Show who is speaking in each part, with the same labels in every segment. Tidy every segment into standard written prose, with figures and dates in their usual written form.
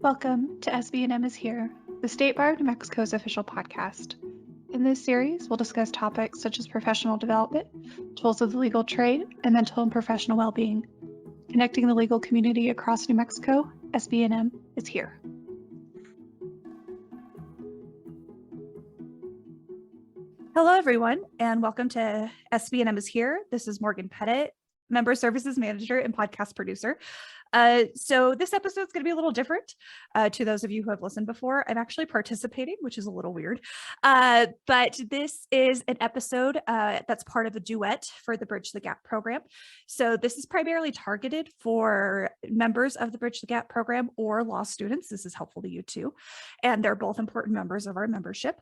Speaker 1: Welcome to SBNM is Here, the State Bar of New Mexico's official podcast. In this series, we'll discuss topics such as professional development, tools of the legal trade, and mental and professional well-being. Connecting the legal community across New Mexico, SBNM is here. Hello, everyone, and welcome to SBNM is Here. This is Morgan Pettit, Member Services Manager and Podcast Producer. So this episode is going to be a little different to those of you who have listened before. I'm actually participating, which is a little weird, but this is an episode that's part of a duet for the Bridge the Gap program. So this is primarily targeted for members of the Bridge the Gap program or law students. This is helpful to you too, and they're both important members of our membership.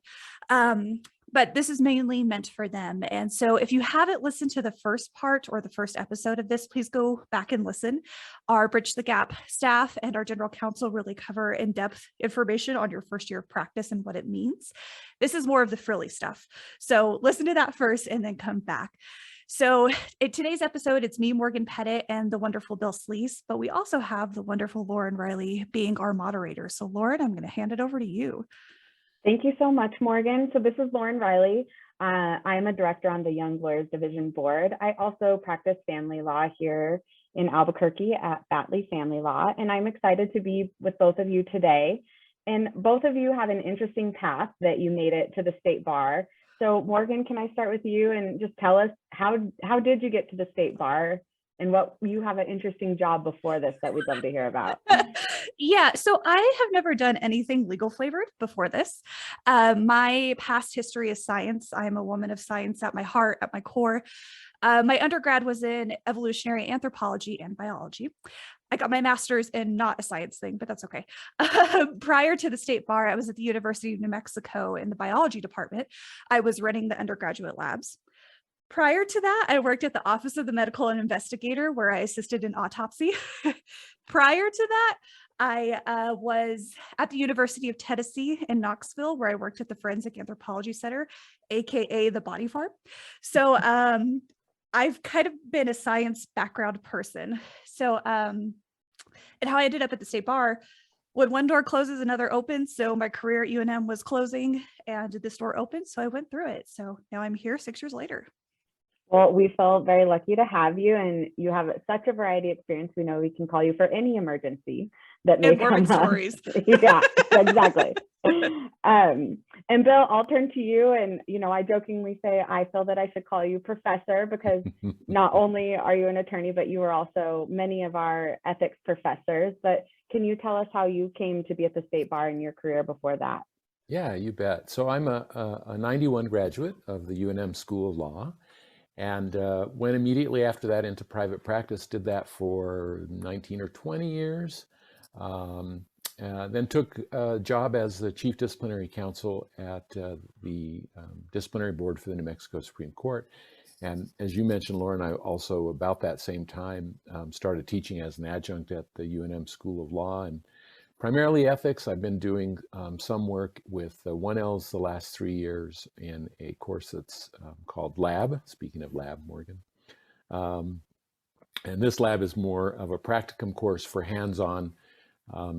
Speaker 1: But this is mainly meant for them. And so if you haven't listened to the first part or the first episode of this, please go back and listen. Our Bridge the Gap staff and our general counsel really cover in-depth information on your first year of practice and what it means. This is more of the frilly stuff. So listen to that first and then come back. So in today's episode, it's me, Morgan Pettit, and the wonderful Bill Slease, but we also have the wonderful Lauren Riley being our moderator. So Lauren, I'm going to hand it over to you.
Speaker 2: Thank you so much, Morgan. So this is Lauren Riley. I am a director on the Young Lawyers Division board. I also practice family law here in Albuquerque at Batley Family Law, and I'm excited to be with both of you today. And both of you have an interesting path that you made it to the state bar. So Morgan, can I start with you and just tell us how did you get to the state bar? And what you have an interesting job before this that we'd love to hear about.
Speaker 1: Yeah, so I have never done anything legal flavored before this. My past history is science. I'm a woman of science at my heart, at my core. My undergrad was in evolutionary anthropology and biology. I got my master's in not a science thing, but that's okay. Prior to the state bar, I was at the University of New Mexico in the biology department. I was running the undergraduate labs. Prior to that, I worked at the Office of the Medical Investigator, where I assisted in autopsy. Prior to that, I was at the University of Tennessee in Knoxville, where I worked at the Forensic Anthropology Center, aka the Body Farm. So I've kind of been a science background person. So and how I ended up at the state bar, when one door closes, another opens. So my career at UNM was closing and this door opened, so I went through it. So now I'm here 6 years later.
Speaker 2: Well, we feel very lucky to have you, and you have such a variety of experience. We know we can call you for any emergency that may come up.
Speaker 1: Stories.
Speaker 2: Yeah, exactly. And Bill, I'll turn to you. And, I jokingly say, I feel that I should call you professor because not only are you an attorney, but you are also many of our ethics professors. But can you tell us how you came to be at the state bar in your career before that?
Speaker 3: Yeah, you bet. So I'm a 91 graduate of the UNM School of Law. And went immediately after that into private practice, did that for 19 or 20 years. Then took a job as the Chief Disciplinary Counsel at the Disciplinary Board for the New Mexico Supreme Court. And as you mentioned, Lauren, I also about that same time started teaching as an adjunct at the UNM School of Law, and primarily ethics. I've been doing some work with 1Ls the last 3 years in a course that's called Lab. Speaking of Lab, Morgan. And this lab is more of a practicum course for hands-on,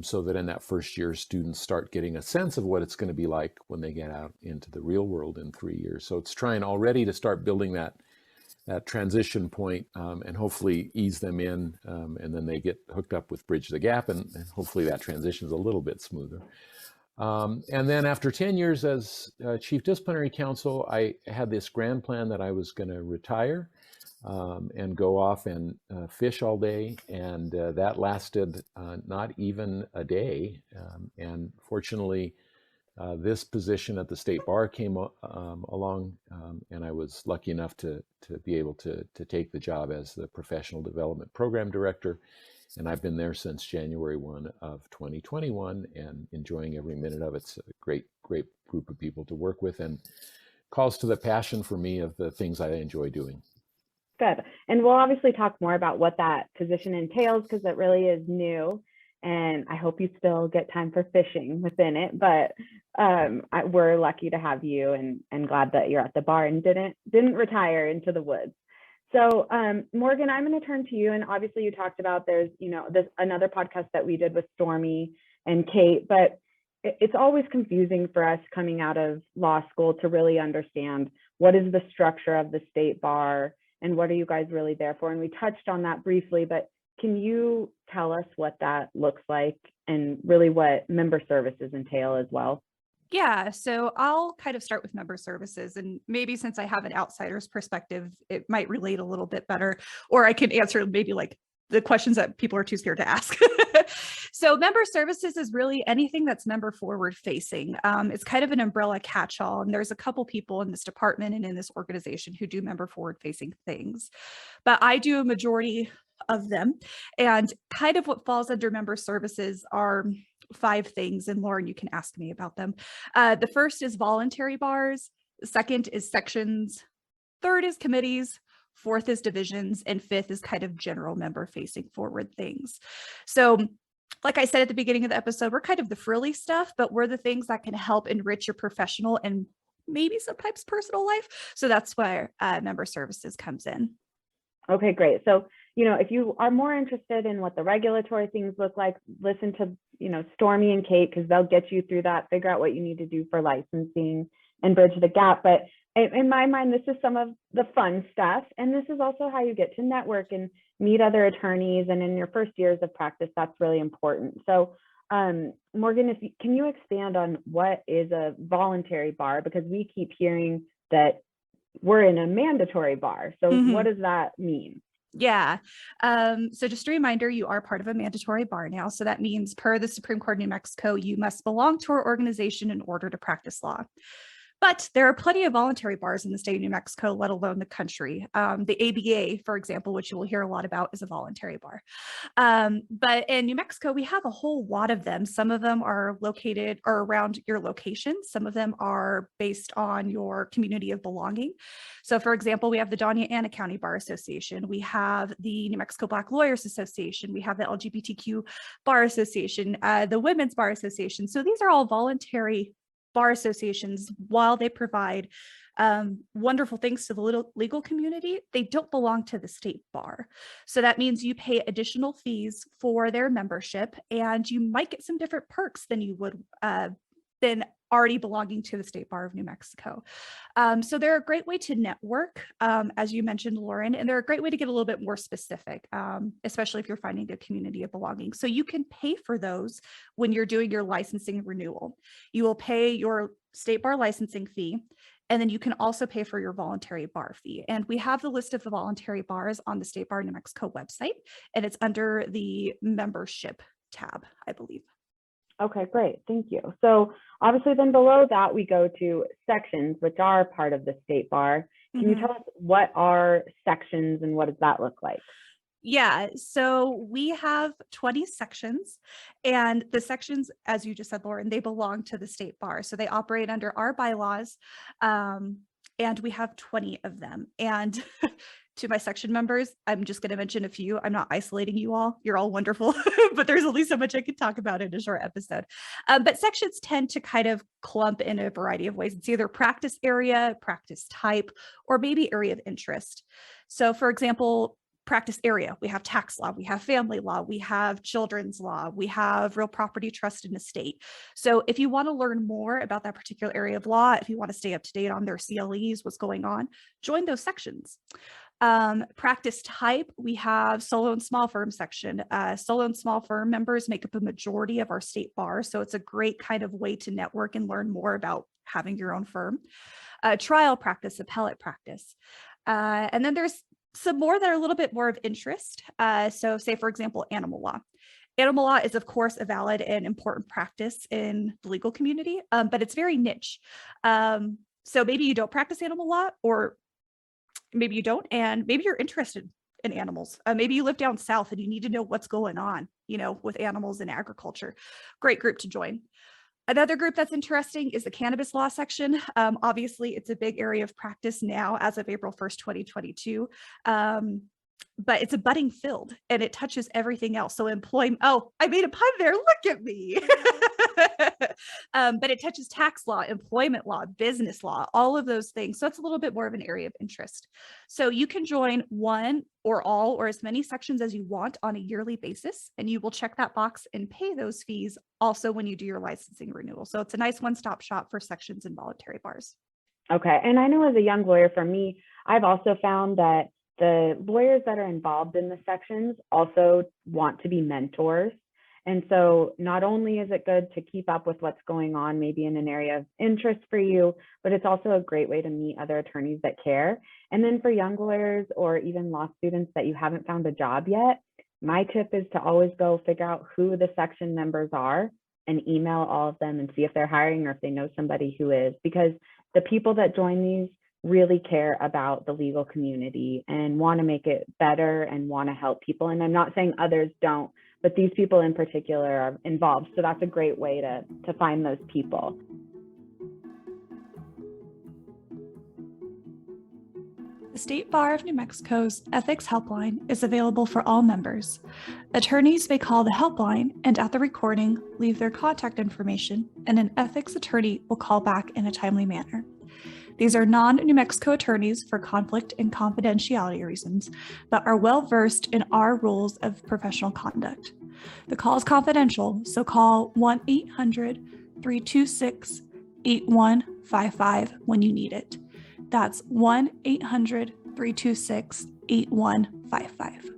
Speaker 3: so that in that first year, students start getting a sense of what it's going to be like when they get out into the real world in 3 years. So it's trying already to start building that transition point and hopefully ease them in, and then they get hooked up with Bridge the Gap, and hopefully that transition is a little bit smoother. And then after 10 years as Chief Disciplinary Counsel, I had this grand plan that I was going to retire and go off and fish all day, and that lasted not even a day. And fortunately, this position at the state bar came along, and I was lucky enough to be able to take the job as the Professional Development Program Director. And I've been there since January 1 of 2021 and enjoying every minute of it. It's a great group of people to work with, and calls to the passion for me of the things I enjoy doing.
Speaker 2: Good. And we'll obviously talk more about what that position entails, because it really is new. And I hope you still get time for fishing within it, but we're lucky to have you, and glad that you're at the bar and didn't retire into the woods. So Morgan, I'm going to turn to you. And obviously you talked about there's, this another podcast that we did with Stormy and Kate, but it's always confusing for us coming out of law school to really understand what is the structure of the state bar and what are you guys really there for? And we touched on that briefly, but can you tell us what that looks like and really what member services entail as well?
Speaker 1: Yeah, so I'll kind of start with member services, and maybe since I have an outsider's perspective, it might relate a little bit better, or I can answer maybe like the questions that people are too scared to ask. So member services is really anything that's member forward facing. It's kind of an umbrella catch-all, and there's a couple people in this department and in this organization who do member forward facing things, but I do a majority of them. And kind of what falls under member services are 5 things, and Lauren, you can ask me about them. The first is voluntary bars. The second is sections. Third is committees. Fourth is divisions, and fifth is kind of general member facing forward things. So like I said at the beginning of the episode, we're kind of the frilly stuff, but we're the things that can help enrich your professional and maybe sometimes personal life. So that's where member services comes in.
Speaker 2: Okay, great. So, if you are more interested in what the regulatory things look like, listen to, Stormy and Kate, because they'll get you through that, figure out what you need to do for licensing and bridge the gap. But in my mind, this is some of the fun stuff. And this is also how you get to network and meet other attorneys. And in your first years of practice, that's really important. So Morgan, can you expand on what is a voluntary bar? Because we keep hearing that we're in a mandatory bar. So what does that mean?
Speaker 1: Yeah. So just a reminder, you are part of a mandatory bar now. So that means per the Supreme Court of New Mexico, you must belong to our organization in order to practice law. But there are plenty of voluntary bars in the state of New Mexico, let alone the country. The ABA, for example, which you will hear a lot about, is a voluntary bar. But in New Mexico, we have a whole lot of them. Some of them are located or around your location. Some of them are based on your community of belonging. So for example, we have the Doña Ana County Bar Association. We have the New Mexico Black Lawyers Association. We have the LGBTQ Bar Association, the Women's Bar Association. So these are all voluntary bar associations. While they provide wonderful things to the legal community, they don't belong to the state bar. So that means you pay additional fees for their membership, and you might get some different perks than you would than already belonging to the State Bar of New Mexico. So they're a great way to network, as you mentioned, Lauren, and they're a great way to get a little bit more specific, especially if you're finding a community of belonging. So you can pay for those when you're doing your licensing renewal. You will pay your State Bar licensing fee, and then you can also pay for your voluntary bar fee. And we have the list of the voluntary bars on the State Bar New Mexico website, and it's under the membership tab, I believe.
Speaker 2: Okay, great. Thank you. So obviously then below that, we go to sections, which are part of the state bar. Can you tell us what are sections and what does that look like?
Speaker 1: Yeah, so we have 20 sections, and the sections, as you just said, Lauren, they belong to the state bar. So they operate under our bylaws, and we have 20 of them. And to my section members, I'm just going to mention a few. I'm not isolating you all. You're all wonderful, but there's only so much I could talk about in a short episode. But sections tend to kind of clump in a variety of ways. It's either practice area, practice type, or maybe area of interest. So for example, practice area, we have tax law, we have family law, we have children's law, we have real property trust and estate. So if you want to learn more about that particular area of law, if you want to stay up to date on their CLEs, what's going on, join those sections. Practice type, we have solo and small firm section. Solo and small firm members make up a majority of our state bar. So it's a great kind of way to network and learn more about having your own firm. Trial practice, appellate practice. And then there's some more that are a little bit more of interest. So say, for example, animal law. Animal law is, of course, a valid and important practice in the legal community, but it's very niche. So maybe you don't practice animal law, or maybe you don't, and maybe you're interested in animals. Maybe you live down south and you need to know what's going on, with animals in agriculture. Great group to join. Another group that's interesting is the Cannabis Law Section. Obviously, it's a big area of practice now as of April 1st, 2022. But it's a budding field and it touches everything else. So employment, oh, I made a pun there. Look at me. But it touches tax law, employment law, business law, all of those things. So it's a little bit more of an area of interest. So you can join one or all or as many sections as you want on a yearly basis, and you will check that box and pay those fees also when you do your licensing renewal. So it's a nice one-stop shop for sections and voluntary bars.
Speaker 2: Okay. And I know as a young lawyer, for me, I've also found that the lawyers that are involved in the sections also want to be mentors. And so not only is it good to keep up with what's going on, maybe in an area of interest for you, but it's also a great way to meet other attorneys that care. And then for young lawyers or even law students that you haven't found a job yet, my tip is to always go figure out who the section members are and email all of them and see if they're hiring or if they know somebody who is, because the people that join these really care about the legal community and want to make it better and want to help people. And I'm not saying others don't, but these people in particular are involved. So that's a great way to find those people.
Speaker 1: The State Bar of New Mexico's Ethics Helpline is available for all members. Attorneys may call the helpline and at the recording, leave their contact information, and an ethics attorney will call back in a timely manner. These are non-New Mexico attorneys for conflict and confidentiality reasons, but are well versed in our rules of professional conduct. The call is confidential, so call 1-800-326-8155 when you need it. That's 1-800-326-8155.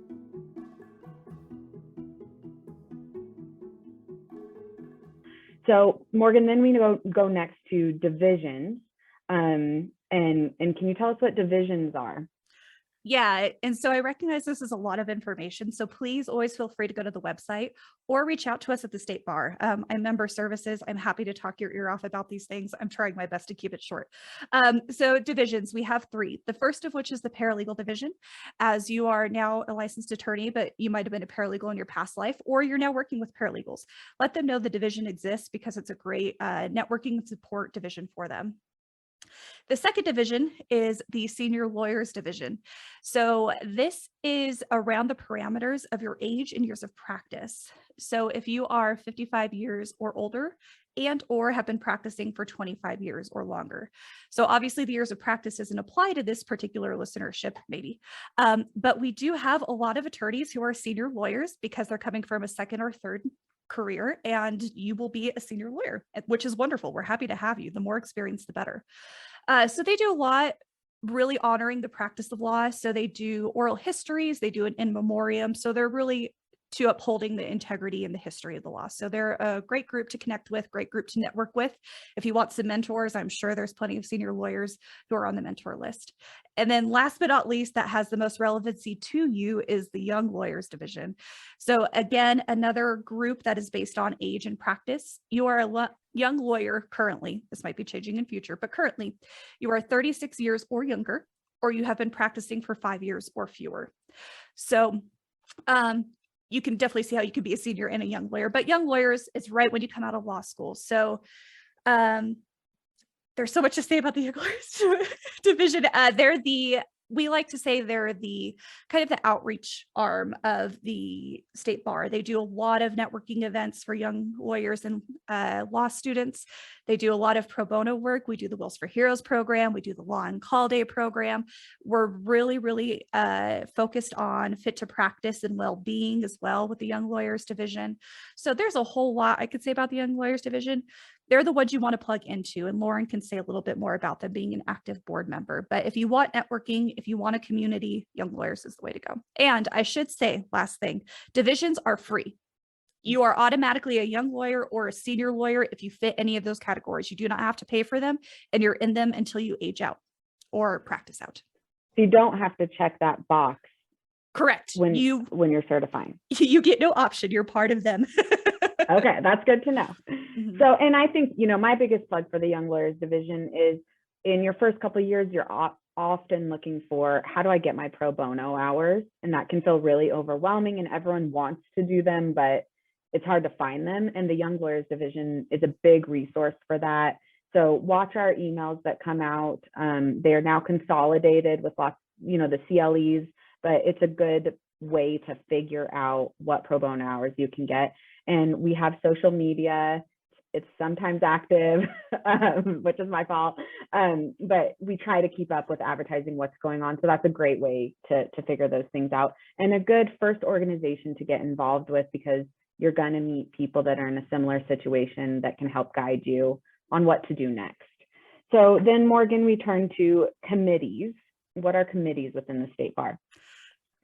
Speaker 2: So Morgan, then we go next to divisions. And can you tell us what divisions are?
Speaker 1: Yeah, and so I recognize this is a lot of information, so please always feel free to go to the website or reach out to us at the State Bar. I'm member services. I'm happy to talk your ear off about these things. I'm trying my best to keep it short. So divisions, we have three. The first of which is the Paralegal Division, as you are now a licensed attorney, but you might have been a paralegal in your past life, or you're now working with paralegals. Let them know the division exists because it's a great networking and support division for them. The second division is the Senior Lawyers Division. So this is around the parameters of your age and years of practice. So if you are 55 years or older and or have been practicing for 25 years or longer. So obviously the years of practice doesn't apply to this particular listenership, maybe. But we do have a lot of attorneys who are senior lawyers because they're coming from a second or third career, and you will be a senior lawyer, which is wonderful. We're happy to have you. The more experience, the better. So they do a lot really honoring the practice of law. So they do oral histories, they do an in memoriam. So they're really to upholding the integrity and the history of the law. So they're a great group to connect with, great group to network with. If you want some mentors, I'm sure there's plenty of senior lawyers who are on the mentor list. And then last but not least, that has the most relevancy to you is the Young Lawyers Division. So again, another group that is based on age and practice. You are a young lawyer currently, this might be changing in future, but currently you are 36 years or younger, or you have been practicing for 5 years or fewer. So, you can definitely see how you could be a senior and a young lawyer, but young lawyers is right when you come out of law school. So there's so much to say about the Young Lawyers Division. We like to say they're the kind of the outreach arm of the State Bar. They do a lot of networking events for young lawyers and law students. They do a lot of pro bono work. We do the Wills for Heroes program. We do the Law on Call Day program. We're really, really focused on fit to practice and well-being as well with the Young Lawyers Division. So there's a whole lot I could say about the Young Lawyers Division. They're the ones you want to plug into, and Lauren can say a little bit more about them being an active board member. But if you want networking, if you want a community, Young Lawyers is the way to go. And I should say, last thing, divisions are free. You are automatically a young lawyer or a senior lawyer if you fit any of those categories. You do not have to pay for them, and you're in them until you age out or practice out.
Speaker 2: So you don't have to check that box.
Speaker 1: Correct.
Speaker 2: When you're certifying.
Speaker 1: You get no option. You're part of them.
Speaker 2: Okay, that's good to know.
Speaker 1: Mm-hmm.
Speaker 2: So, and I think, my biggest plug for the Young Lawyers Division is in your first couple of years, you're often looking for, how do I get my pro bono hours? And that can feel really overwhelming, and everyone wants to do them, but it's hard to find them. And the Young Lawyers Division is a big resource for that. So watch our emails that come out. They are now consolidated with lots, the CLEs, but it's a good way to figure out what pro bono hours you can get. And we have social media It's sometimes active, which is my fault. But we try to keep up with advertising what's going on. So that's a great way to figure those things out, and a good first organization to get involved with, because you're going to meet people that are in a similar situation that can help guide you on what to do next. So then, Morgan, we turn to committees. What are committees within the State Bar?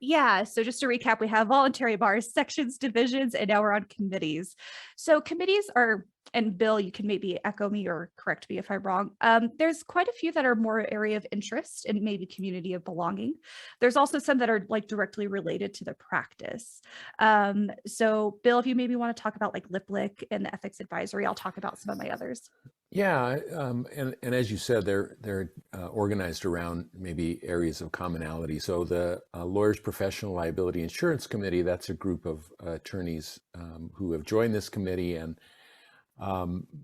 Speaker 1: Yeah, so just to recap, we have voluntary bars, sections, divisions, and now we're on committees. So committees are, and Bill, you can maybe echo me or correct me if I'm wrong. There's quite a few that are more area of interest and maybe community of belonging. There's also some that are like directly related to the practice. So Bill, if you maybe want to talk about like LipLick and the ethics advisory, I'll talk about some of my others.
Speaker 3: Yeah, and as you said, they're organized around maybe areas of commonality. So the Lawyers Professional Liability Insurance Committee, that's a group of attorneys who have joined this committee, and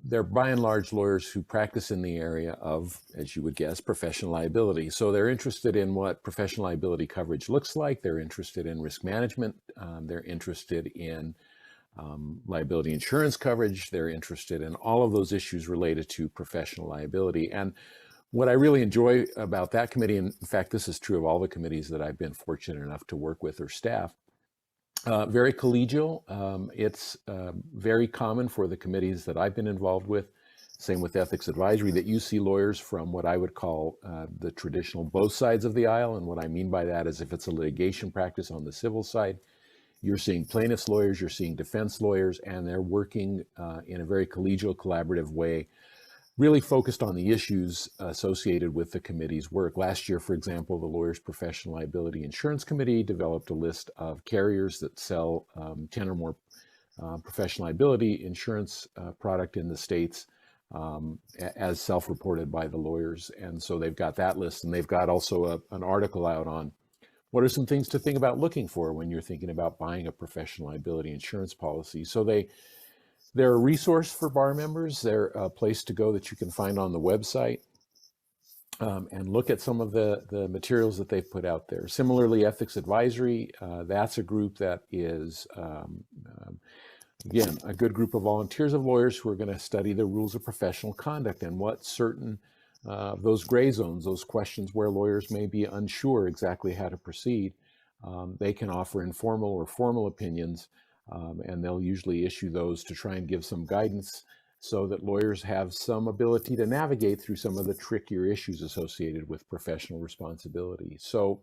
Speaker 3: they're by and large lawyers who practice in the area of, as you would guess, professional liability. So they're interested in what professional liability coverage looks like. They're interested in risk management. They're interested in liability insurance coverage. They're interested in all of those issues related to professional liability. And what I really enjoy about that committee, and in fact, this is true of all the committees that I've been fortunate enough to work with or staff, very collegial. It's very common for the committees that I've been involved with, same with ethics advisory, that you see lawyers from what I would call the traditional both sides of the aisle. And what I mean by that is if it's a litigation practice on the civil side, you're seeing plaintiffs' lawyers, you're seeing defense lawyers, and they're working in a very collegial, collaborative way, really focused on the issues associated with the committee's work. Last year, for example, the Lawyers Professional Liability Insurance Committee developed a list of carriers that sell 10 or more professional liability insurance product in the states as self-reported by the lawyers. And so they've got that list, and they've got also an article out on what are some things to think about looking for when you're thinking about buying a professional liability insurance policy. So they're a resource for bar members. They're a place to go that you can find on the website and look at some of the materials that they've put out there. Similarly, Ethics Advisory, that's a group that is, again, a good group of volunteers of lawyers who are going to study the rules of professional conduct and what certain those gray zones, those questions where lawyers may be unsure exactly how to proceed. They can offer informal or formal opinions, and they'll usually issue those to try and give some guidance so that lawyers have some ability to navigate through some of the trickier issues associated with professional responsibility. So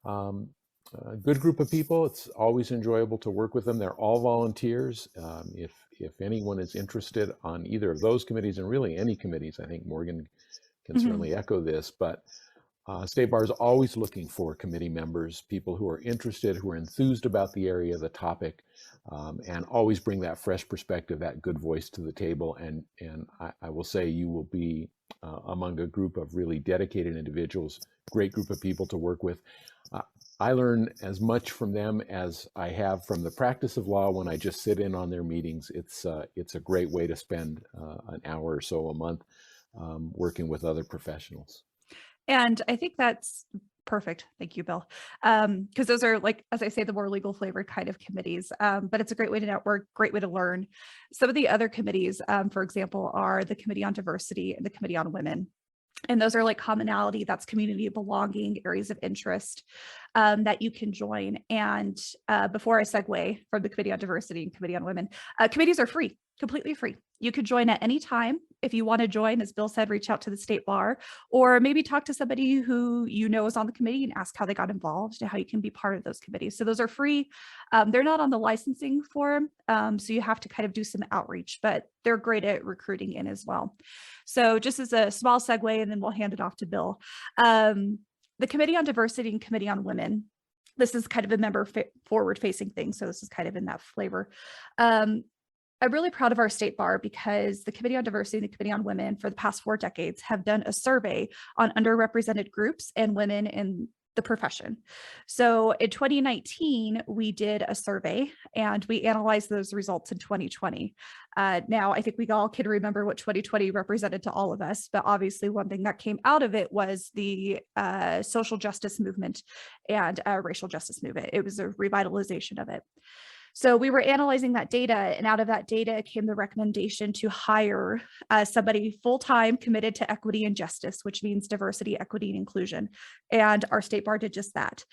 Speaker 3: a good group of people. It's always enjoyable to work with them. They're all volunteers. If anyone is interested on either of those committees, and really any committees, I think Morgan can certainly echo this, but State Bar is always looking for committee members, people who are interested, who are enthused about the area, the topic, and always bring that fresh perspective, that good voice to the table. And I will say you will be among a group of really dedicated individuals, great group of people to work with. I learn as much from them as I have from the practice of law when I just sit in on their meetings. It's a great way to spend an hour or so a month working with other professionals.
Speaker 1: And I think that's perfect. Thank you, Bill. Because those are, like, as I say, the more legal flavored kind of committees, but it's a great way to network, great way to learn. Some of the other committees, for example, are the Committee on Diversity and the Committee on Women. And those are like commonality, that's community of belonging, areas of interest that you can join. And before I segue from the Committee on Diversity and Committee on Women, committees are free, completely free. You could join at any time. If you want to join, as Bill said, reach out to the State Bar, or maybe talk to somebody who you know is on the committee and ask how they got involved and how you can be part of those committees. So those are free. They're not on the licensing form, so you have to kind of do some outreach, but they're great at recruiting in as well. So just as a small segue, and then we'll hand it off to Bill. The Committee on Diversity and Committee on Women, this is kind of a member forward facing thing. So this is kind of in that flavor. I'm really proud of our State Bar because the Committee on Diversity and the Committee on Women for the past 4 decades have done a survey on underrepresented groups and women in the profession. So in 2019, we did a survey and we analyzed those results in 2020. Now, I think we all can remember what 2020 represented to all of us, but obviously one thing that came out of it was the social justice movement and racial justice movement. It was a revitalization of it. So we were analyzing that data, and out of that data came the recommendation to hire somebody full-time committed to equity and justice, which means diversity, equity, and inclusion. And our state bar did just that.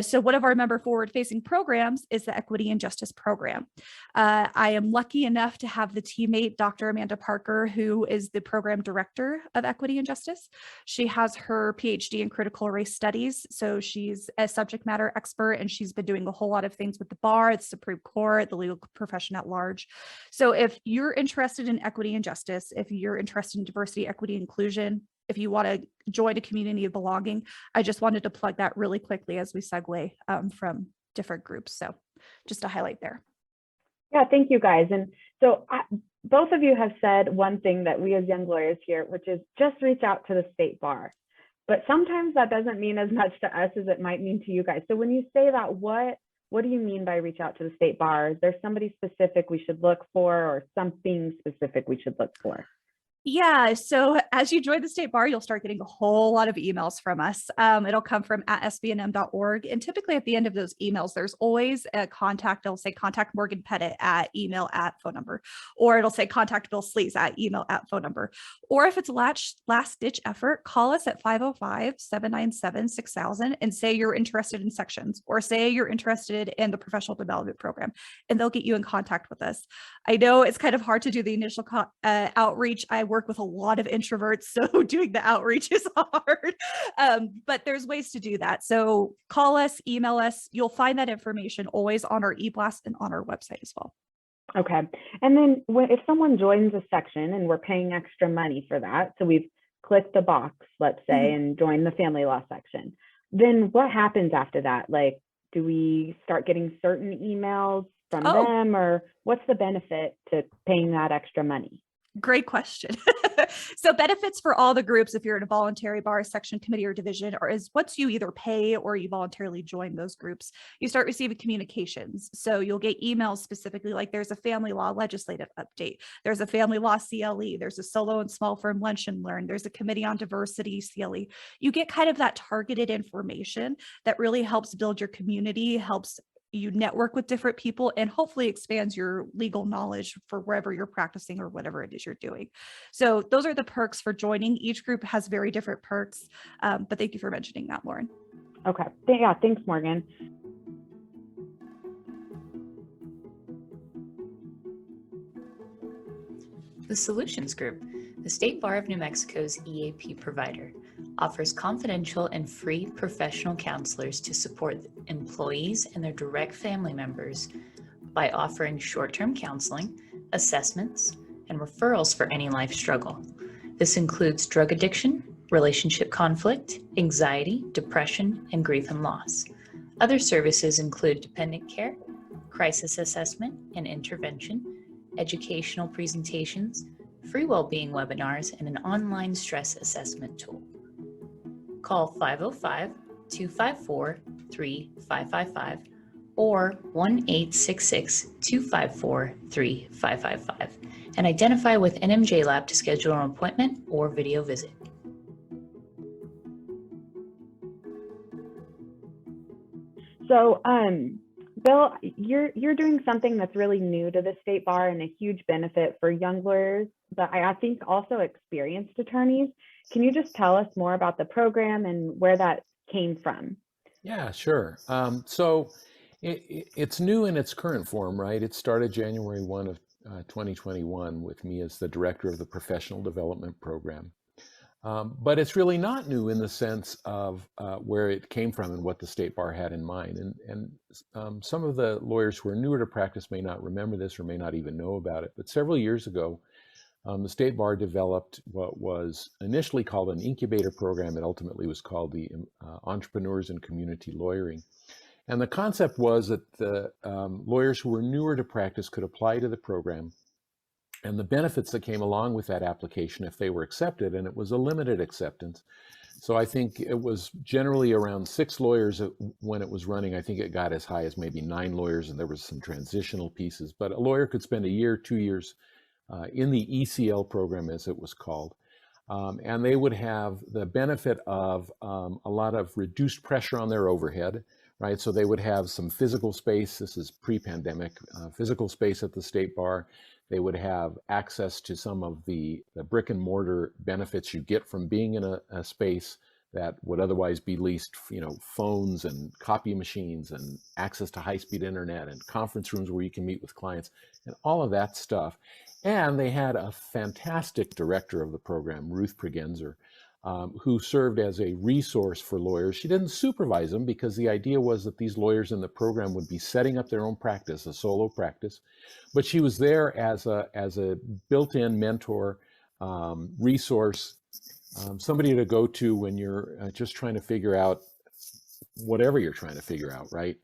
Speaker 1: So one of our member forward-facing programs is the Equity and Justice Program. I am lucky enough to have the teammate, Dr. Amanda Parker, who is the program director of Equity and Justice. She has her PhD in critical race studies. So she's a subject matter expert, and she's been doing a whole lot of things with the bar, the Supreme Court, the legal profession at large. So if you're interested in equity and justice, if you're interested in diversity, equity, inclusion, if you want to join a community of belonging, I just wanted to plug that really quickly as we segue from different groups. So just to highlight there.
Speaker 2: Yeah, thank you guys. And so both of you have said one thing that we as young lawyers here, which is just reach out to the state bar. But sometimes that doesn't mean as much to us as it might mean to you guys. So when you say that, what do you mean by reach out to the state bar? Is there somebody specific we should look for, or something specific we should look for?
Speaker 1: Yeah, so as you join the state bar, you'll start getting a whole lot of emails from us. It'll come from @sbnm.org. And typically at the end of those emails, there's always a contact. It'll say contact Morgan Pettit at email at phone number, or it'll say contact Bill Slease at email at phone number. Or if it's a last ditch effort, call us at 505-797-6000 and say you're interested in sections, or say you're interested in the professional development program, and they'll get you in contact with us. I know it's kind of hard to do the initial outreach. I work with a lot of introverts, so doing the outreach is hard, but there's ways to do that. So call us, email us. You'll find that information always on our e-blast and on our website as well.
Speaker 2: Okay. And then if someone joins a section and we're paying extra money for that, so we've clicked the box, let's say, and joined the family law section, then what happens after that? Like, do we start getting certain emails from them, or what's the benefit to paying that extra money?
Speaker 1: Great question. So benefits for all the groups, if you're in a voluntary bar, section, committee, or division, or is once you either pay or you voluntarily join those groups, you start receiving communications. So you'll get emails specifically like there's a family law legislative update, there's a family law CLE, there's a solo and small firm lunch and learn, there's a committee on diversity CLE. You get kind of that targeted information that really helps build your community, helps you network with different people, and hopefully expands your legal knowledge for wherever you're practicing or whatever it is you're doing. So those are the perks for joining. Each group has very different perks, but thank you for mentioning that, Lauren.
Speaker 2: Okay, yeah, thanks, Morgan.
Speaker 4: The Solutions Group, the State Bar of New Mexico's EAP provider, offers confidential and free professional counselors to support employees and their direct family members by offering short-term counseling, assessments, and referrals for any life struggle. This includes drug addiction, relationship conflict, anxiety, depression, and grief and loss. Other services include dependent care, crisis assessment and intervention, educational presentations, free well-being webinars, and an online stress assessment tool. Call 505-254-3555 or 1-866-254-3555 and identify with NMJ Lab to schedule an appointment or video visit.
Speaker 2: So, Bill, you're doing something that's really new to the state bar and a huge benefit for young lawyers, but I think also experienced attorneys. Can you just tell us more about the program and where that came from?
Speaker 3: Yeah, sure. So it's new in its current form, right? It started January 1 of 2021 with me as the director of the Professional Development Program. But it's really not new in the sense of where it came from and what the state bar had in mind. And some of the lawyers who are newer to practice may not remember this or may not even know about it. But several years ago, the state bar developed what was initially called an Incubator Program. It ultimately was called the Entrepreneurs in Community Lawyering. And the concept was that the lawyers who were newer to practice could apply to the program, and the benefits that came along with that application if they were accepted, and it was a limited acceptance. So I think it was generally around 6 lawyers when it was running. I think it got as high as maybe 9 lawyers, and there was some transitional pieces. But a lawyer could spend a year, 2 years in the ECL program, as it was called. And they would have the benefit of a lot of reduced pressure on their overhead, right? So they would have some physical space. This is pre-pandemic, physical space at the State Bar. They would have access to some of the brick and mortar benefits you get from being in a space that would otherwise be leased, phones and copy machines and access to high-speed internet and conference rooms where you can meet with clients and all of that stuff. And they had a fantastic director of the program, Ruth Pregenzer, who served as a resource for lawyers. She didn't supervise them because the idea was that these lawyers in the program would be setting up their own practice, a solo practice. But she was there as a built-in mentor, resource, somebody to go to when you're just trying to figure out whatever you're trying to figure out, right?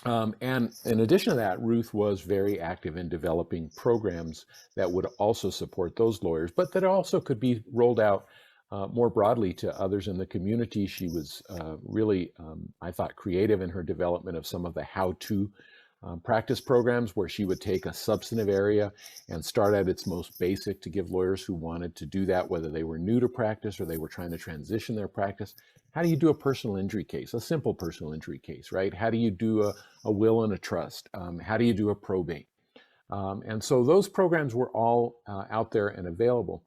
Speaker 3: And in addition to that, Ruth was very active in developing programs that would also support those lawyers, but that also could be rolled out more broadly to others in the community. She was really, I thought, creative in her development of some of the how-to practice programs where she would take a substantive area and start at its most basic to give lawyers who wanted to do that, whether they were new to practice or they were trying to transition their practice. How do you do a personal injury case, a simple personal injury case, right? How do you do a will and a trust? How do you do a probate? And so those programs were all out there and available.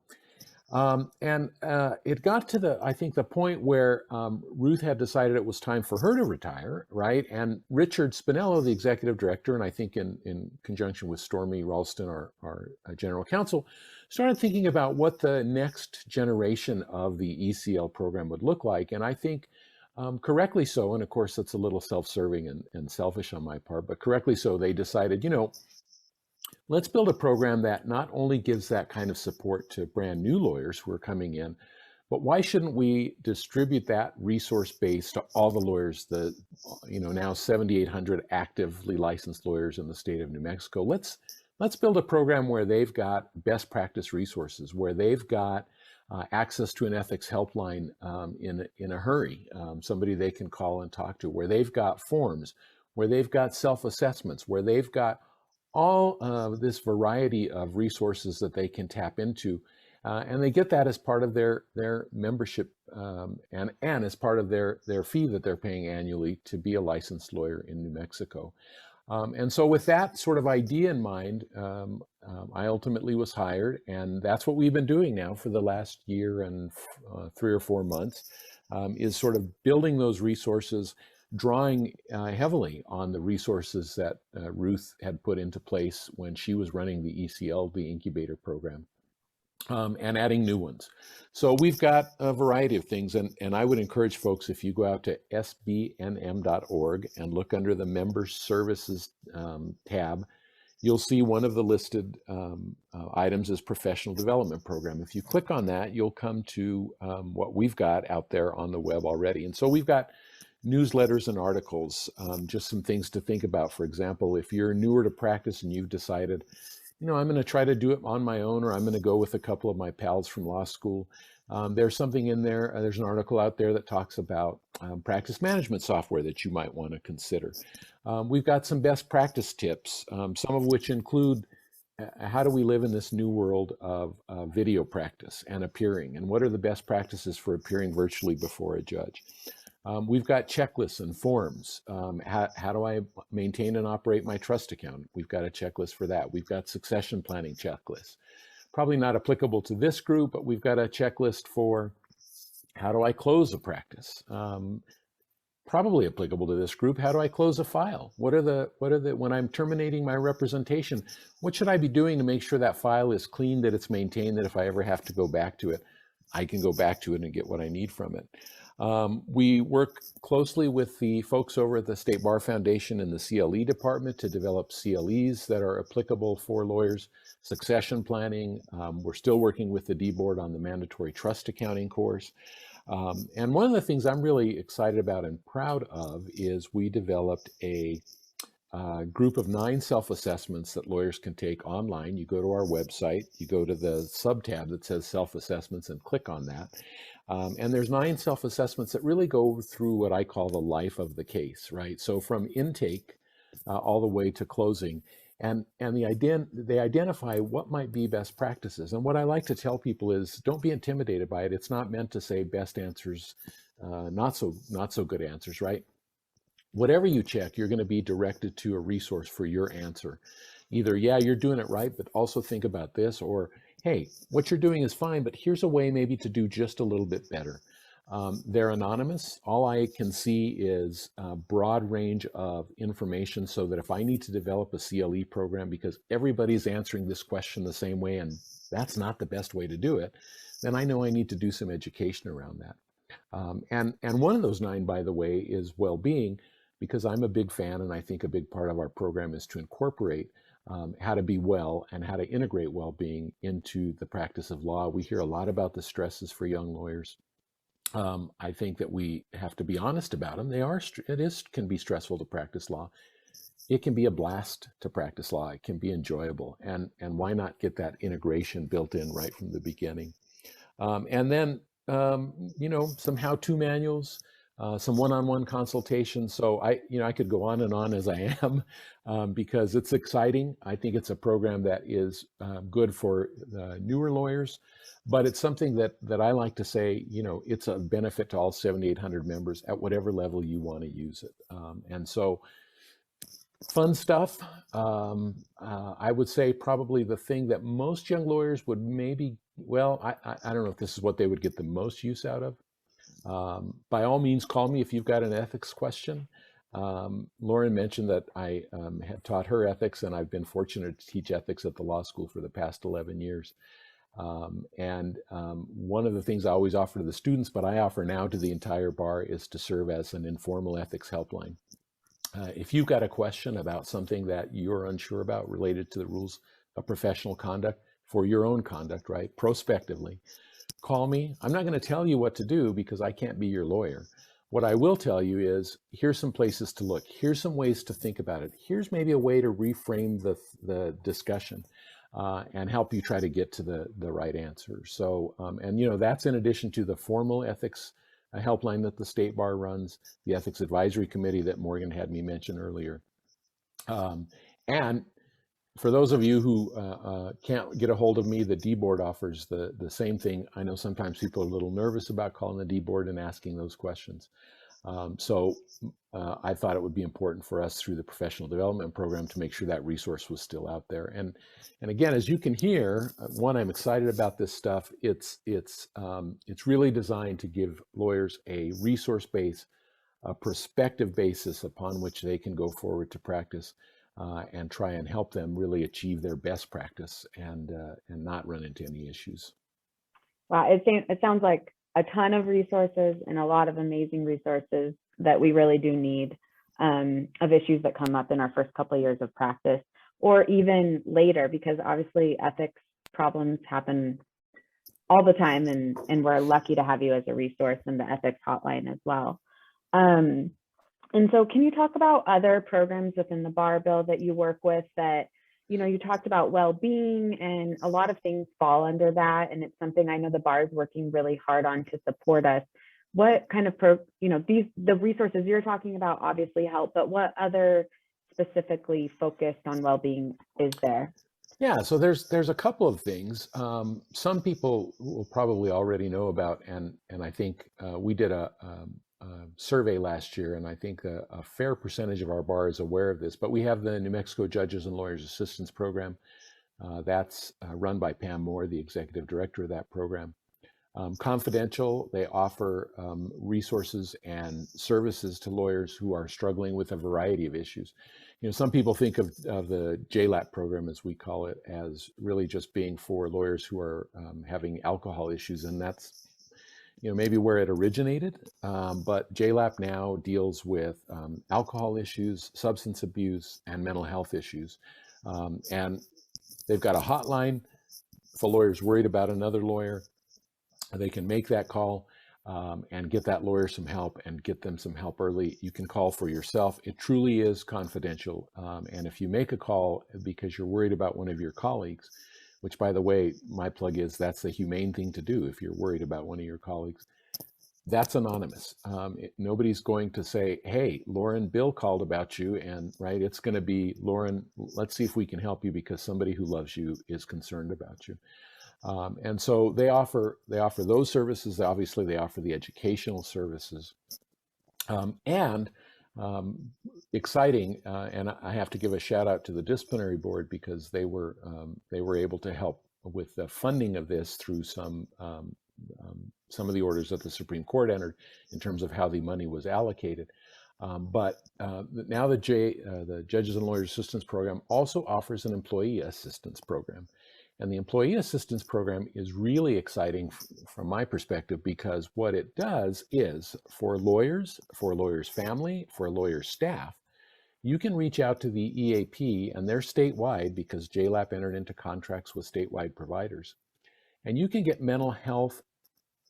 Speaker 3: It got to I think the point where Ruth had decided it was time for her to retire, right? And Richard Spinello, the executive director, and I think in conjunction with Stormy Ralston, our general counsel, started thinking about what the next generation of the ECL program would look like. And I think correctly so, and of course that's a little self-serving and selfish on my part, but correctly so, they decided, let's build a program that not only gives that kind of support to brand new lawyers who are coming in, but why shouldn't we distribute that resource base to all the lawyers, now 7,800 actively licensed lawyers in the state of New Mexico? Let's build a program where they've got best practice resources, where they've got access to an ethics helpline in a hurry, somebody they can call and talk to, where they've got forms, where they've got self-assessments, where they've got all this variety of resources that they can tap into, and they get that as part of their membership and as part of their fee that they're paying annually to be a licensed lawyer in New Mexico. And so with that sort of idea in mind, I ultimately was hired, and that's what we've been doing now for the last year and 3 or 4 months, is sort of building those resources, drawing heavily on the resources that Ruth had put into place when she was running the ECL, the Incubator Program, and adding new ones. So we've got a variety of things, and I would encourage folks, if you go out to SBNM.org and look under the Member Services tab, you'll see one of the listed items is Professional Development Program. If you click on that, you'll come to what we've got out there on the web already. And so we've got newsletters and articles, just some things to think about. For example, if you're newer to practice and you've decided, I'm going to try to do it on my own, or I'm going to go with a couple of my pals from law school, there's something in there. There's an article out there that talks about practice management software that you might want to consider. We've got some best practice tips, some of which include how do we live in this new world of video practice and appearing, and what are the best practices for appearing virtually before a judge. We've got checklists and forms. How do I maintain and operate my trust account? We've got a checklist for that. We've got succession planning checklists. Probably not applicable to this group, but we've got a checklist for how do I close a practice? Probably applicable to this group. How do I close a file? What are the when I'm terminating my representation, what should I be doing to make sure that file is clean, that it's maintained, that if I ever have to go back to it, I can go back to it and get what I need from it. We work closely with the folks over at the State Bar Foundation and the CLE department to develop CLEs that are applicable for lawyers. Succession planning. We're still working with the D-Board on the mandatory trust accounting course. And one of the things I'm really excited about and proud of is we developed a group of 9 self-assessments that lawyers can take online. You go to our website, you go to the sub-tab that says self-assessments and click on that. And there's 9 self-assessments that really go through what I call the life of the case, right? So from intake all the way to closing. And they identify what might be best practices. And what I like to tell people is don't be intimidated by it. It's not meant to say best answers, not so good answers, right? whatever you check, you're going to be directed to a resource for your answer. Either, yeah, you're doing it right, but also think about this, or, hey, what you're doing is fine, but here's a way maybe to do just a little bit better. They're anonymous. All I can see is a broad range of information, so that if I need to develop a CLE program because everybody's answering this question the same way and that's not the best way to do it, then I know I need to do some education around that. And one of those 9, by the way, is well-being, because I'm a big fan, and I think a big part of our program is to incorporate how to be well and how to integrate well-being into the practice of law. We hear a lot about the stresses for young lawyers. I think that we have to be honest about them. Can be stressful to practice law. It can be a blast to practice law. It can be enjoyable, and why not get that integration built in right from the beginning? And then some how-to manuals, some one-on-one consultations. So I could go on and on as I am, because it's exciting. I think it's a program that is good for newer lawyers, but it's something that I like to say, it's a benefit to all 7,800 members at whatever level you want to use it. And so fun stuff. I would say probably the thing that most young lawyers would maybe, I don't know if this is what they would get the most use out of. By all means, call me if you've got an ethics question. Lauren mentioned that I have taught her ethics, and I've been fortunate to teach ethics at the law school for the past 11 years. One of the things I always offer to the students, but I offer now to the entire bar, is to serve as an informal ethics helpline. If you've got a question about something that you're unsure about related to the rules of professional conduct for your own conduct, right, prospectively, call me. I'm not going to tell you what to do because I can't be your lawyer. What I will tell you is, here's some places to look. Here's some ways to think about it. Here's maybe a way to reframe the discussion and help you try to get to the right answer. So, that's in addition to the formal ethics helpline that the State Bar runs, the Ethics Advisory Committee that Morgan had me mention earlier. And for those of you who can't get a hold of me, the D-Board offers the same thing. I know sometimes people are a little nervous about calling the D-Board and asking those questions. So I thought it would be important for us through the professional development program to make sure that resource was still out there. And again, as you can hear, one, I'm excited about this stuff. It's really designed to give lawyers a resource base, a perspective basis upon which they can go forward to practice and try and help them really achieve their best practice and not run into any issues.
Speaker 2: Wow, it sounds like a ton of resources and a lot of amazing resources that we really do need of issues that come up in our first couple of years of practice, or even later, because obviously ethics problems happen all the time, and we're lucky to have you as a resource in the ethics hotline as well. And so can you talk about other programs within the bar bill that you work with that, you talked about well-being, and a lot of things fall under that. And it's something I know the bar is working really hard on to support us. What kind of the resources you're talking about obviously help, but what other specifically focused on well-being is there?
Speaker 3: Yeah, so there's a couple of things. Some people will probably already know about, and I think we did a survey last year, and I think a fair percentage of our bar is aware of this, but we have the New Mexico Judges and Lawyers Assistance Program. That's run by Pam Moore, the executive director of that program. Confidential, they offer resources and services to lawyers who are struggling with a variety of issues. Some people think of the JLAP program, as we call it, as really just being for lawyers who are having alcohol issues, and that's maybe where it originated, but JLAP now deals with alcohol issues, substance abuse, and mental health issues. And they've got a hotline for lawyers worried about another lawyer. They can make that call and get that lawyer some help and get them some help early. You can call for yourself. It truly is confidential. And if you make a call because you're worried about one of your colleagues, which, by the way, my plug is that's the humane thing to do if you're worried about one of your colleagues, that's anonymous. Nobody's going to say, hey, Lauren, Bill called about you, and right, it's going to be, Lauren, let's see if we can help you because somebody who loves you is concerned about you. And so they offer those services. Obviously, they offer the educational services. And exciting, and I have to give a shout out to the disciplinary board because they were able to help with the funding of this through some of the orders that the Supreme Court entered in terms of how the money was allocated. But now the Judges and Lawyers Assistance Program also offers an employee assistance program. And the employee assistance program is really exciting from my perspective, because what it does is for lawyers' family, for a lawyer's staff, you can reach out to the EAP, and they're statewide because JLAP entered into contracts with statewide providers. And you can get mental health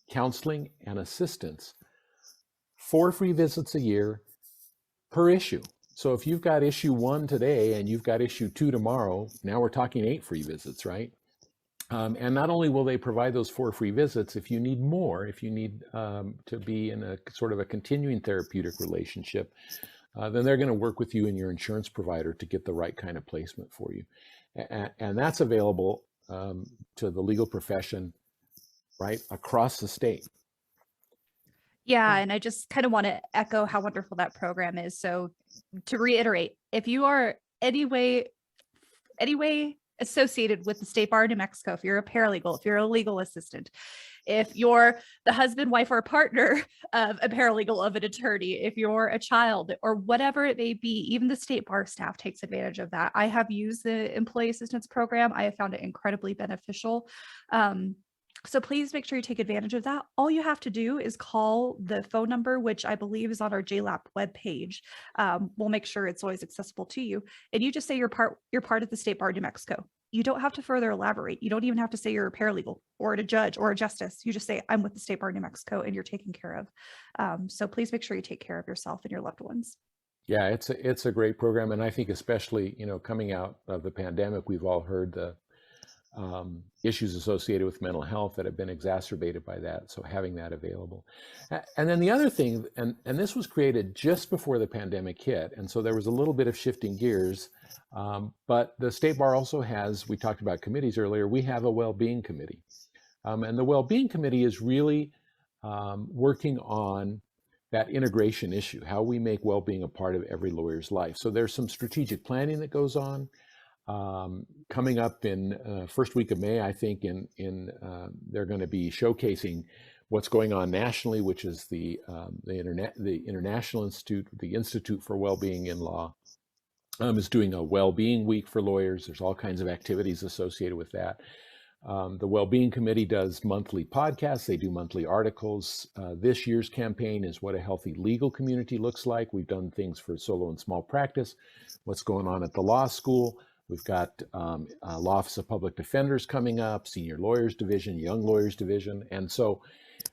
Speaker 3: counseling and assistance, 4 free visits a year per issue. So if you've got issue 1 today and you've got issue 2 tomorrow, now we're talking 8 free visits, right? And not only will they provide those 4 free visits, if you need more, if you need to be in a sort of a continuing therapeutic relationship, then they're going to work with you and your insurance provider to get the right kind of placement for you. And that's available to the legal profession right across the state.
Speaker 1: Yeah, and I just kind of want to echo how wonderful that program is. So to reiterate, if you are any way associated with the State Bar of New Mexico, if you're a paralegal, if you're a legal assistant, if you're the husband, wife, or partner of a paralegal, of an attorney, if you're a child or whatever it may be, even the State Bar staff takes advantage of that. I have used the employee assistance program. I have found it incredibly beneficial. So please make sure you take advantage of that. All you have to do is call the phone number, which I believe is on our JLAP webpage. We'll make sure it's always accessible to you. And you just say you're part of the State Bar of New Mexico. You don't have to further elaborate. You don't even have to say you're a paralegal or a judge or a justice. You just say, I'm with the State Bar of New Mexico, and you're taken care of. So please make sure you take care of yourself and your loved ones.
Speaker 3: Yeah, it's a great program. And I think especially, coming out of the pandemic, we've all heard the issues associated with mental health that have been exacerbated by that. So having that available. And then the other thing, and this was created just before the pandemic hit. And so there was a little bit of shifting gears, but the State Bar also has, we talked about committees earlier, we have a well-being committee. And the well-being committee is really working on that integration issue, how we make well-being a part of every lawyer's life. So there's some strategic planning that goes on. Coming up in first week of May, I think they're going to be showcasing what's going on nationally, which is the International Institute, the Institute for Wellbeing in Law, is doing a well-being week for lawyers. There's all kinds of activities associated with that. The Wellbeing Committee does monthly podcasts. They do monthly articles. This year's campaign is what a healthy legal community looks like. We've done things for solo and small practice, what's going on at the law school. We've got Law Office of Public Defenders coming up, Senior Lawyers Division, Young Lawyers Division. And so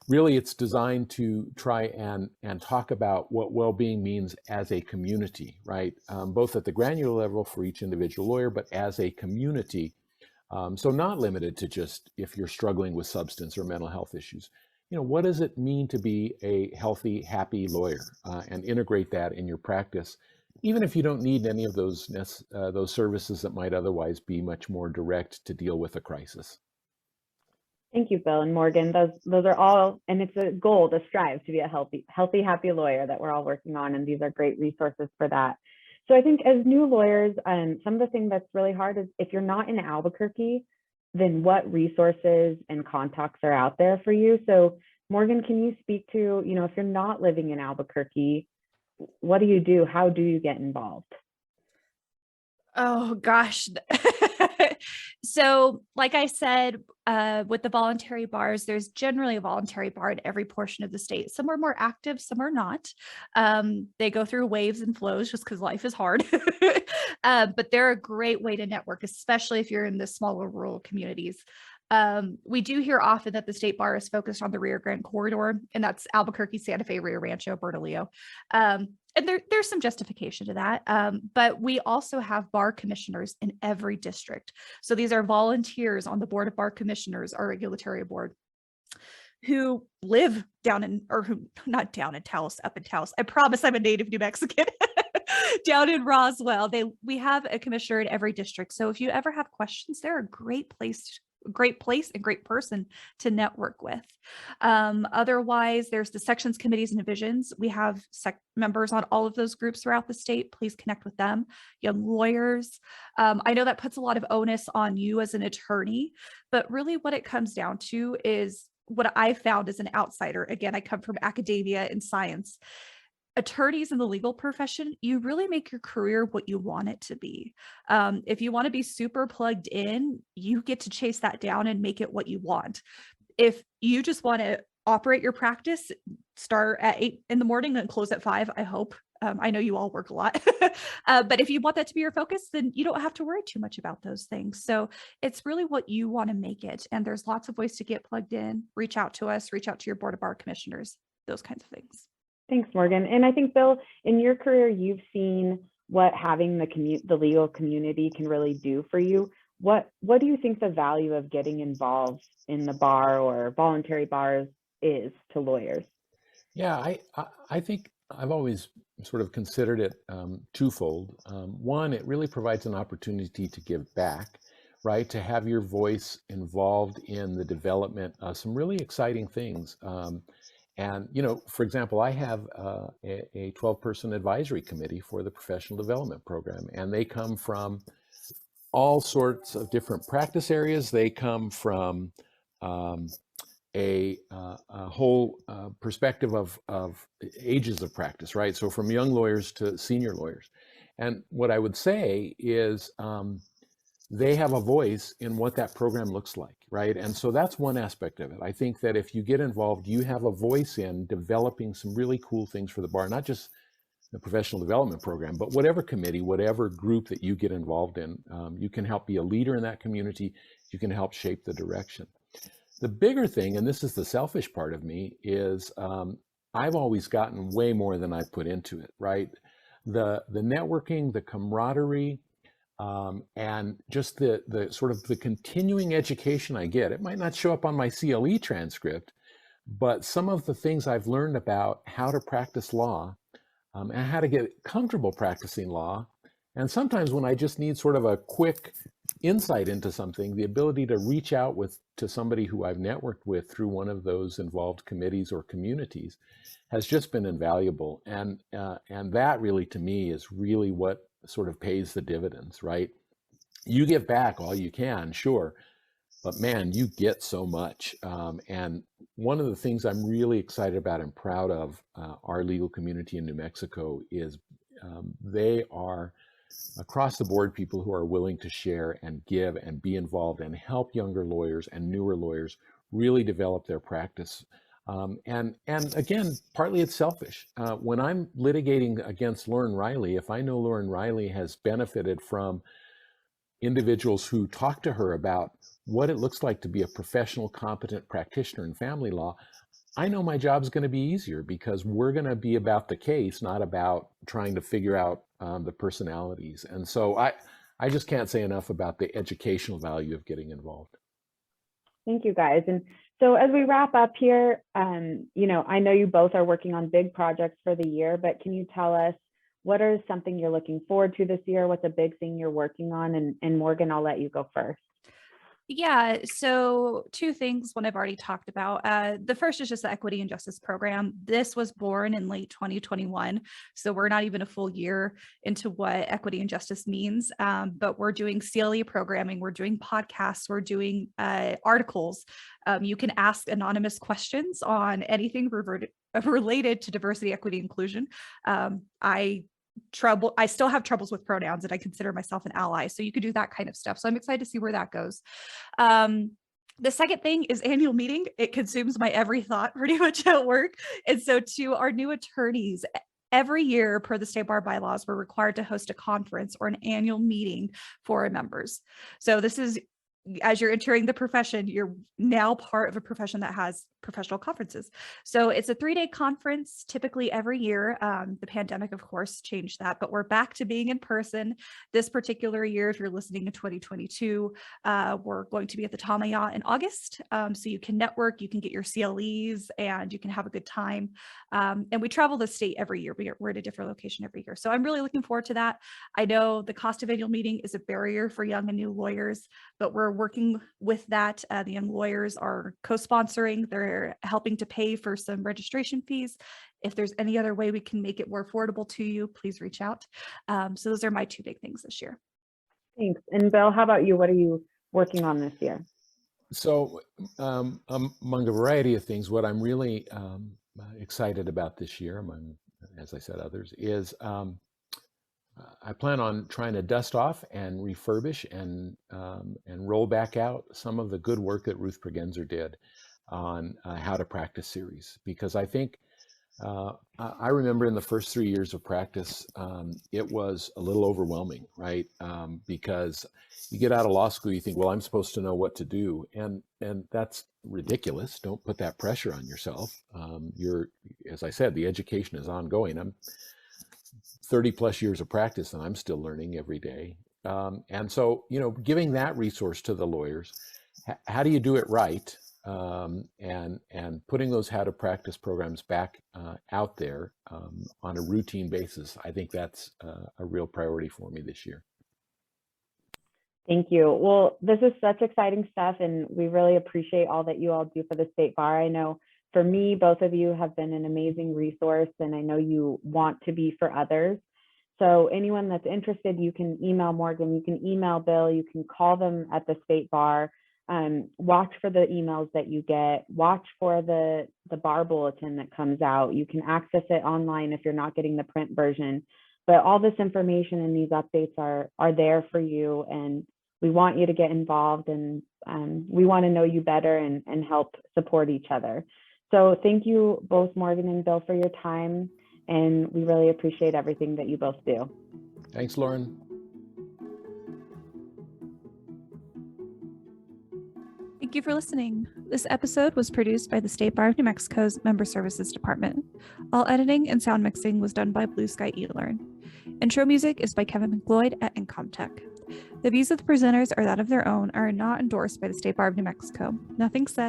Speaker 3: really it's designed to try and talk about what well-being means as a community, right? Both at the granular level for each individual lawyer, but as a community. So not limited to just if you're struggling with substance or mental health issues. What does it mean to be a healthy, happy lawyer, and integrate that in your practice, even if you don't need any of those services that might otherwise be much more direct to deal with a crisis.
Speaker 2: Thank you, Bill and Morgan. Those are all, and it's a goal to strive to be a healthy, happy lawyer that we're all working on, and these are great resources for that. So I think as new lawyers, some of the things that's really hard is if you're not in Albuquerque, then what resources and contacts are out there for you? So Morgan, can you speak to, if you're not living in Albuquerque, what do you do? How do you get involved?
Speaker 1: Oh gosh. So like I said, with the voluntary bars, there's generally a voluntary bar in every portion of the state. Some are more active, some are not. They go through waves and flows just because life is hard. But they're a great way to network, especially if you're in the smaller rural communities. We do hear often that the State Bar is focused on the Rio Grande corridor, and that's Albuquerque, Santa Fe, Rio Rancho, Bernalillo. And there's some justification to that. But we also have bar commissioners in every district. So these are volunteers on the Board of Bar Commissioners, our regulatory board, who live down in, or who not down in Taos, up in Taos. I promise I'm a native New Mexican. Down in Roswell. We have a commissioner in every district. So if you ever have questions, they're a great place great place and great person to network with. Otherwise, there's the sections, committees, and divisions. We have members on all of those groups throughout the state. Please connect with them. Young lawyers. I know that puts a lot of onus on you as an attorney, but really what it comes down to is what I found as an outsider. Again, I come from academia and science. Attorneys in the legal profession, you really make your career what you want it to be. If you want to be super plugged in, you get to chase that down and make it what you want. If you just want to operate your practice, start at 8 in the morning and close at 5, I hope. I know you all work a lot, but if you want that to be your focus, then you don't have to worry too much about those things. So it's really what you want to make it. And there's lots of ways to get plugged in. Reach out to us, reach out to your board of bar commissioners, those kinds of things.
Speaker 2: Thanks, Morgan. And I think, Bill, in your career, you've seen what having the legal community can really do for you. What do you think the value of getting involved in the bar or voluntary bars is to lawyers?
Speaker 3: Yeah, I think I've always sort of considered it twofold. One, it really provides an opportunity to give back, right? To have your voice involved in the development of some really exciting things. And, you know, for example, I have a 12-person advisory committee for the professional development program, and they come from all sorts of different practice areas. They come from a whole perspective of ages of practice, right? So from young lawyers to senior lawyers. And what I would say is they have a voice in what that program looks like, right? And so that's one aspect of it. I think that if you get involved, you have a voice in developing some really cool things for the bar, not just the professional development program, but whatever committee, whatever group that you get involved in, you can help be a leader in that community. You can help shape the direction. The bigger thing, and this is the selfish part of me, is I've always gotten way more than I put into it, right? The networking, the camaraderie, and just the sort of the continuing education I get. It might not show up on my CLE transcript, but some of the things I've learned about how to practice law and how to get comfortable practicing law. And sometimes when I just need sort of a quick insight into something, the ability to reach out to somebody who I've networked with through one of those involved committees or communities has just been invaluable. And that really, to me, is really what sort of pays the dividends, right? You give back all you can, sure, but man, you get so much. And one of the things I'm really excited about and proud of our legal community in New Mexico is they are across the board people who are willing to share and give and be involved and help younger lawyers and newer lawyers really develop their practice. And again, partly it's selfish. When I'm litigating against Lauren Riley, if I know Lauren Riley has benefited from individuals who talk to her about what it looks like to be a professional, competent practitioner in family law, I know my job's going to be easier because we're going to be about the case, not about trying to figure out the personalities. And so I just can't say enough about the educational value of getting involved.
Speaker 2: Thank you, guys. And so as we wrap up here, you know, I know you both are working on big projects for the year, but can you tell us what is something you're looking forward to this year? What's a big thing you're working on? And Morgan, I'll let you go first.
Speaker 1: Yeah, so two things, one I've already talked about. The first is just the Equity and Justice Program. This was born in late 2021, so we're not even a full year into what equity and justice means, but we're doing CLE programming, we're doing podcasts, we're doing articles. You can ask anonymous questions on anything related to diversity, equity, inclusion. I still have troubles with pronouns and I consider myself an ally. So you could do that kind of stuff. So I'm excited to see where that goes. The second thing is annual meeting. It consumes my every thought pretty much at work. And so to our new attorneys, every year per the state bar bylaws, we're required to host a conference or an annual meeting for our members. So this is, as you're entering the profession, you're now part of a profession that has professional conferences. So it's a 3-day conference, typically every year. The pandemic, of course, changed that, but we're back to being in person this particular year. If you're listening in 2022, we're going to be at the Tamaya in August. So you can network, you can get your CLEs, and you can have a good time. And we travel the state every year. We're at a different location every year. So I'm really looking forward to that. I know the cost of annual meeting is a barrier for young and new lawyers, but we're working with that. The young lawyers are co-sponsoring. They're helping to pay for some registration fees. If there's any other way we can make it more affordable to you, please reach out. So those are my two big things this year.
Speaker 2: Thanks. And Bill, how about you? What are you working on this year?
Speaker 3: So among a variety of things, what I'm really excited about this year, among, as I said, others, is I plan on trying to dust off and refurbish and roll back out some of the good work that Ruth Pregenzer did on How to Practice series, because I think I remember in the first 3 years of practice, it was a little overwhelming, right? Because you get out of law school, you think, well, I'm supposed to know what to do, and that's ridiculous. Don't put that pressure on yourself. As I said, the education is ongoing. I'm 30 plus years of practice, and I'm still learning every day. And so, giving that resource to the lawyers, how do you do it right? And putting those How to Practice programs back out there on a routine basis, I think that's a real priority for me this year.
Speaker 2: Thank you. Well, this is such exciting stuff, and we really appreciate all that you all do for the State Bar. I know for me, both of you have been an amazing resource, and I know you want to be for others. So anyone that's interested, you can email Morgan, you can email Bill, you can call them at the State Bar. Watch for the emails that you get, watch for the bar bulletin that comes out. You can access it online if you're not getting the print version, but all this information and these updates are there for you, and we want you to get involved, and we want to know you better and help support each other. So thank you both, Morgan and Bill, for your time, and we really appreciate everything that you both do.
Speaker 3: Thanks, Lauren.
Speaker 1: Thank you for listening. This episode was produced by the State Bar of New Mexico's Member Services Department. All editing and sound mixing was done by Blue Sky eLearn. Intro music is by Kevin McLeod at Incomtech. The views of the presenters are that of their own, are not endorsed by the State Bar of New Mexico. Nothing said